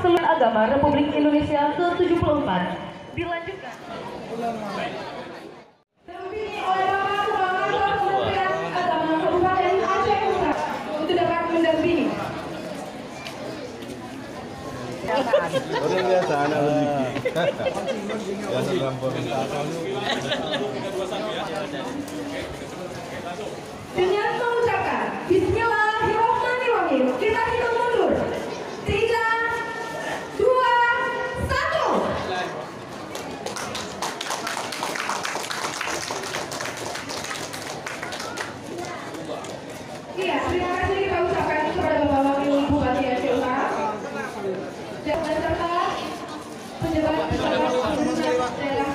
Seluruh Agama Republik Indonesia ke-74 dilanjutkan. Didampingi oleh Bapak Kepala Kementerian Agama Kabupaten Aceh Utara untuk dapat mendampingi. Orang biasa anak rezeki. Biasa lampau. Dengan mengucapkan Bismillahirrahmanirrahim, kita hitung mundur. 3, 2, 1. Iya, terima kasih kita ucapkan kepada Bapak Wakil Bupati Aceh Utara dan serta penjabat daerah